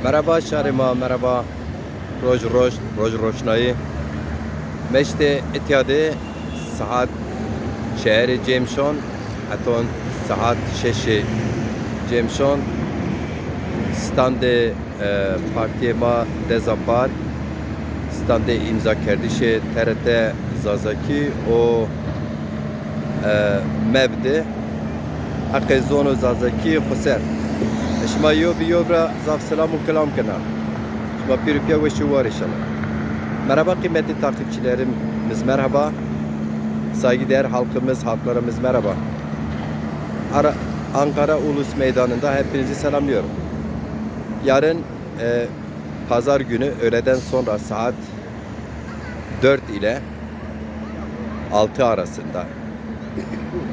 Merhaba Şarima, merhaba. Roj roşnayı. Meşte etiyadı saat şehri Cemşon, aton saat şeşi Cemşon. Stande partiye ma dezapar. Stande imza kerdişe TRT Zazaki o mevde. Akezonu Zazaki Huser. Şma yobra zaf selamu kelam kena. Şma pirupiya ve şuvar inşallah. Merhaba kıymetli takipçilerimiz, merhaba. Saygıdeğer halklarımız merhaba. Ankara Ulus Meydanı'nda hepinizi selamlıyorum. Yarın pazar günü öğleden sonra saat 4 ile 6 arasında,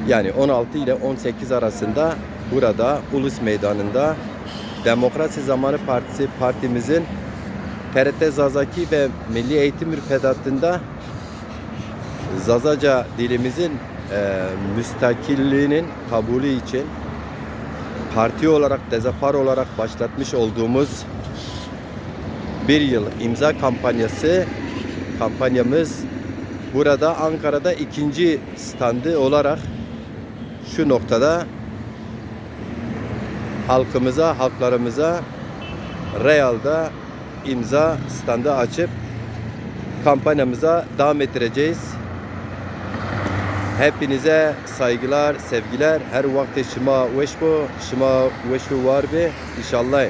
yani 16 ile 18 arasında burada Ulus Meydanı'nda Demokrasi Zamanı Partisi partimizin TRT Zazaki ve Milli Eğitim Müfredatı'nda Zazaca dilimizin müstakilliğinin kabulü için parti olarak, dezapar olarak başlatmış olduğumuz bir yıl imza kampanyamız burada Ankara'da ikinci standı olarak şu noktada halklarımıza Real'da imza standı açıp kampanyamıza devam ettireceğiz. Hepinize saygılar, sevgiler. Her vakti şıma veşbu var be inşallah.